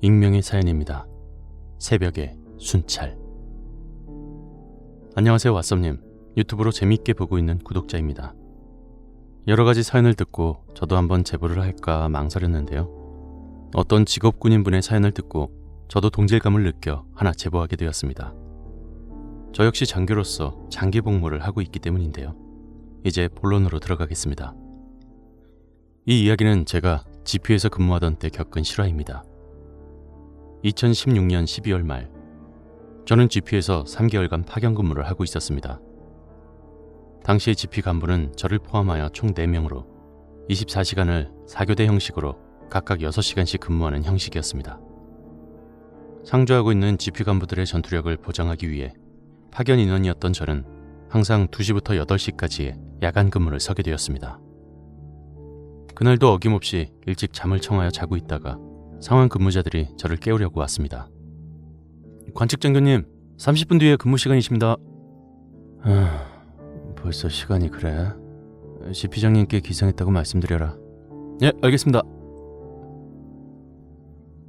익명의 사연입니다. 새벽의 순찰. 안녕하세요, 왓썹님. 유튜브로 재미있게 보고 있는 구독자입니다. 여러가지 사연을 듣고 저도 한번 제보를 할까 망설였는데요. 어떤 직업군인분의 사연을 듣고 저도 동질감을 느껴 하나 제보하게 되었습니다. 저 역시 장교로서 장기 복무를 하고 있기 때문인데요. 이제 본론으로 들어가겠습니다. 이 이야기는 제가 GP에서 근무하던 때 겪은 실화입니다. 2016년 12월 말, 저는 GP에서 3개월간 파견 근무를 하고 있었습니다. 당시의 GP 간부는 저를 포함하여 총 4명으로 24시간을 4교대 형식으로 각각 6시간씩 근무하는 형식이었습니다. 상주하고 있는 GP 간부들의 전투력을 보장하기 위해 파견 인원이었던 저는 항상 2시부터 8시까지의 야간 근무를 서게 되었습니다. 그날도 어김없이 일찍 잠을 청하여 자고 있다가 상황 근무자들이 저를 깨우려고 왔습니다. 관측 장교님, 30분 뒤에 근무 시간이십니다. 벌써 시간이 그래? GP장님께 기상했다고 말씀드려라. 예, 알겠습니다.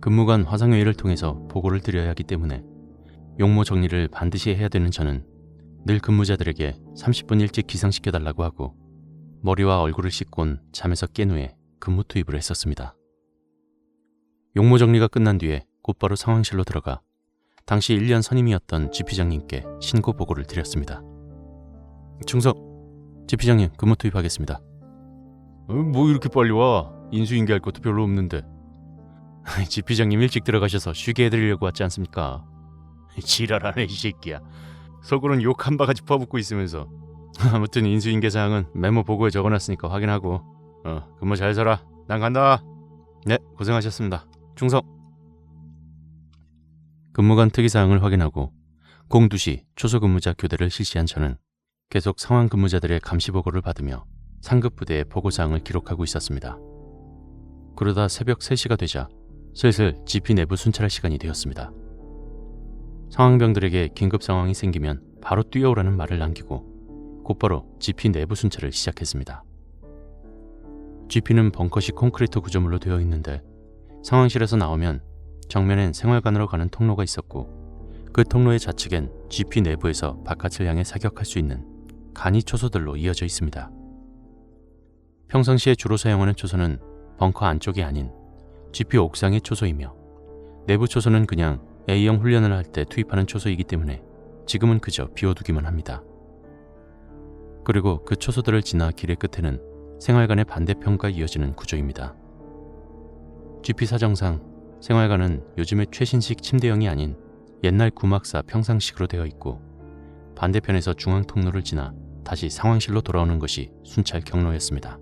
근무관 화상회의를 통해서 보고를 드려야 하기 때문에 용모 정리를 반드시 해야 되는 저는 늘 근무자들에게 30분 일찍 기상시켜달라고 하고 머리와 얼굴을 씻곤 잠에서 깬 후에 근무 투입을 했었습니다. 용모 정리가 끝난 뒤에 곧바로 상황실로 들어가 당시 1년 선임이었던 GP장님께 신고 보고를 드렸습니다. 충성, GP장님 근무 투입하겠습니다. 뭐 이렇게 빨리 와? 인수인계할 것도 별로 없는데. GP장님 일찍 들어가셔서 쉬게 해드리려고 왔지 않습니까? 지랄하네 이 새끼야. 속으로는 욕 한 바가지 퍼붓고 있으면서. 아무튼 인수인계 사항은 메모 보고에 적어놨으니까 확인하고 근무 잘 서라. 난 간다. 네, 고생하셨습니다. 충성. 근무관 특이사항을 확인하고 02시 초소근무자 교대를 실시한 저는 계속 상황 근무자들의 감시보고를 받으며 상급 부대의 보고사항을 기록하고 있었습니다. 그러다 새벽 3시가 되자 슬슬 GP 내부 순찰할 시간이 되었습니다. 상황병들에게 긴급 상황이 생기면 바로 뛰어오라는 말을 남기고 곧바로 GP 내부 순찰을 시작했습니다. GP는 벙커식 콘크리트 구조물로 되어 있는데 상황실에서 나오면 정면엔 생활관으로 가는 통로가 있었고 그 통로의 좌측엔 GP 내부에서 바깥을 향해 사격할 수 있는 간이 초소들로 이어져 있습니다. 평상시에 주로 사용하는 초소는 벙커 안쪽이 아닌 GP 옥상의 초소이며 내부 초소는 그냥 A형 훈련을 할 때 투입하는 초소이기 때문에 지금은 그저 비워두기만 합니다. 그리고 그 초소들을 지나 길의 끝에는 생활관의 반대편과 이어지는 구조입니다. GP 사정상 생활관은 요즘의 최신식 침대형이 아닌 옛날 구막사 평상식으로 되어 있고 반대편에서 중앙 통로를 지나 다시 상황실로 돌아오는 것이 순찰 경로였습니다.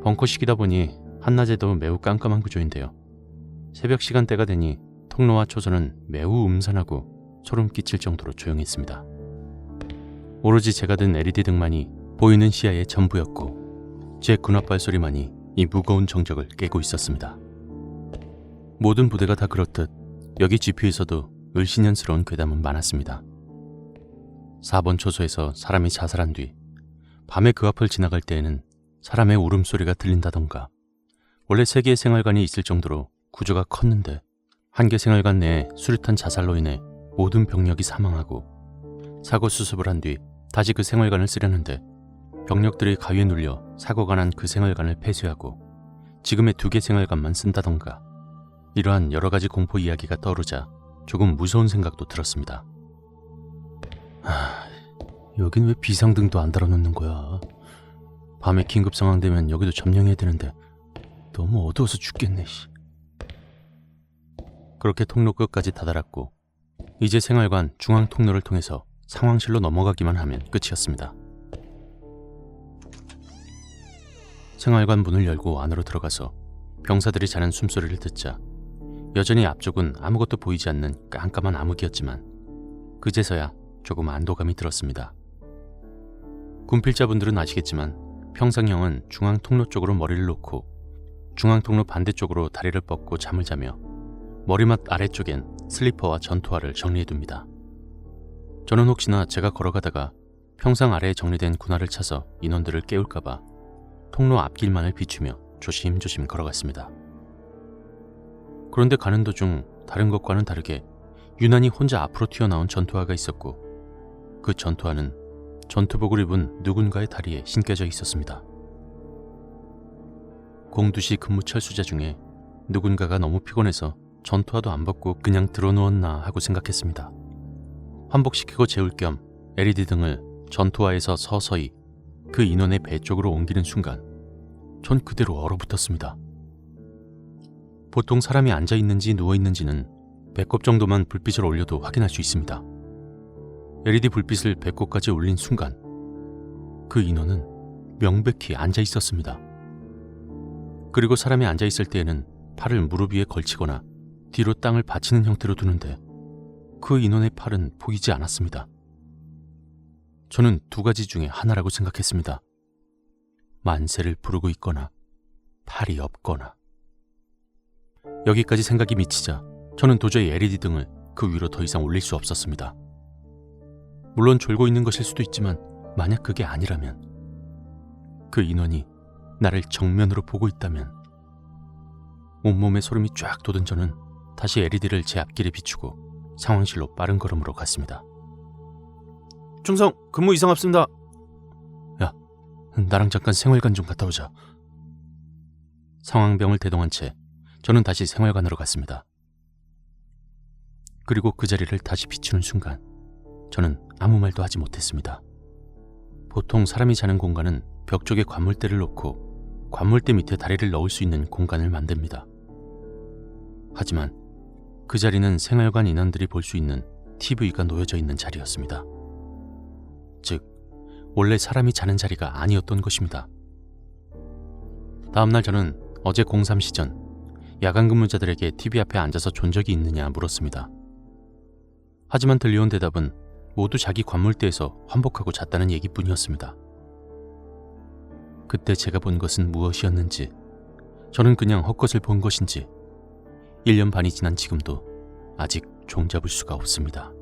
벙커식이다 보니 한낮에도 매우 깜깜한 구조인데요. 새벽 시간대가 되니 통로와 초소는 매우 음산하고 소름 끼칠 정도로 조용했습니다. 오로지 제가 든 LED 등만이 보이는 시야의 전부였고 제 군합발 소리만이 이 무거운 정적을 깨고 있었습니다. 모든 부대가 다 그렇듯 여기 GP에서도 을씨년스러운 괴담은 많았습니다. 4번 초소에서 사람이 자살한 뒤 밤에 그 앞을 지나갈 때에는 사람의 울음소리가 들린다던가 원래 3개의 생활관이 있을 정도로 구조가 컸는데 한 개 생활관 내에 수류탄 자살로 인해 모든 병력이 사망하고 사고 수습을 한 뒤 다시 그 생활관을 쓰려는데 병력들이 가위에 눌려 사고가 난 그 생활관을 폐쇄하고 지금의 2개 생활관만 쓴다던가 이러한 여러가지 공포 이야기가 떠오르자 조금 무서운 생각도 들었습니다. 여긴 왜 비상등도 안 달아놓는 거야? 밤에 긴급 상황 되면 여기도 점령해야 되는데 너무 어두워서 죽겠네. 그렇게 통로 끝까지 다다랐고 이제 생활관 중앙 통로를 통해서 상황실로 넘어가기만 하면 끝이었습니다. 생활관 문을 열고 안으로 들어가서 병사들이 자는 숨소리를 듣자 여전히 앞쪽은 아무것도 보이지 않는 깜깜한 암흑이었지만 그제서야 조금 안도감이 들었습니다. 군필자분들은 아시겠지만 평상형은 중앙 통로 쪽으로 머리를 놓고 중앙 통로 반대쪽으로 다리를 뻗고 잠을 자며 머리맡 아래쪽엔 슬리퍼와 전투화를 정리해둡니다. 저는 혹시나 제가 걸어가다가 평상 아래에 정리된 군화를 차서 인원들을 깨울까봐 통로 앞길만을 비추며 조심조심 걸어갔습니다. 그런데 가는 도중 다른 것과는 다르게 유난히 혼자 앞으로 튀어나온 전투화가 있었고, 그 전투화는 전투복을 입은 누군가의 다리에 신겨져 있었습니다. 공두시 근무 철수자 중에 누군가가 너무 피곤해서 전투화도 안 벗고 그냥 들어누웠나 하고 생각했습니다. 환복시키고 재울 겸 LED 등을 전투화에서 서서히 그 인원의 배 쪽으로 옮기는 순간 전 그대로 얼어붙었습니다. 보통 사람이 앉아있는지 누워있는지는 배꼽 정도만 불빛을 올려도 확인할 수 있습니다. LED 불빛을 배꼽까지 올린 순간 그 인원은 명백히 앉아있었습니다. 그리고 사람이 앉아있을 때에는 팔을 무릎 위에 걸치거나 뒤로 땅을 받치는 형태로 두는데 그 인원의 팔은 보이지 않았습니다. 저는 두 가지 중에 하나라고 생각했습니다. 만세를 부르고 있거나 팔이 없거나. 여기까지 생각이 미치자 저는 도저히 LED 등을 그 위로 더 이상 올릴 수 없었습니다. 물론 졸고 있는 것일 수도 있지만 만약 그게 아니라면, 그 인원이 나를 정면으로 보고 있다면, 온몸에 소름이 쫙 돋은 저는 다시 LED를 제 앞길에 비추고 상황실로 빠른 걸음으로 갔습니다. 충성, 근무 이상 없습니다. 야, 나랑 잠깐 생활관 좀 갔다 오자. 상황병을 대동한 채 저는 다시 생활관으로 갔습니다. 그리고 그 자리를 다시 비추는 순간 저는 아무 말도 하지 못했습니다. 보통 사람이 자는 공간은 벽 쪽에 관물대를 놓고 관물대 밑에 다리를 넣을 수 있는 공간을 만듭니다. 하지만 그 자리는 생활관 인원들이 볼 수 있는 TV가 놓여져 있는 자리였습니다. 즉, 원래 사람이 자는 자리가 아니었던 것입니다. 다음날 저는 어제 03시 전 야간 근무자들에게 TV 앞에 앉아서 존 적이 있느냐 물었습니다. 하지만 들려온 대답은 모두 자기 관물대에서 환복하고 잤다는 얘기뿐이었습니다. 그때 제가 본 것은 무엇이었는지, 저는 그냥 헛것을 본 것인지 1년 반이 지난 지금도 아직 종잡을 수가 없습니다.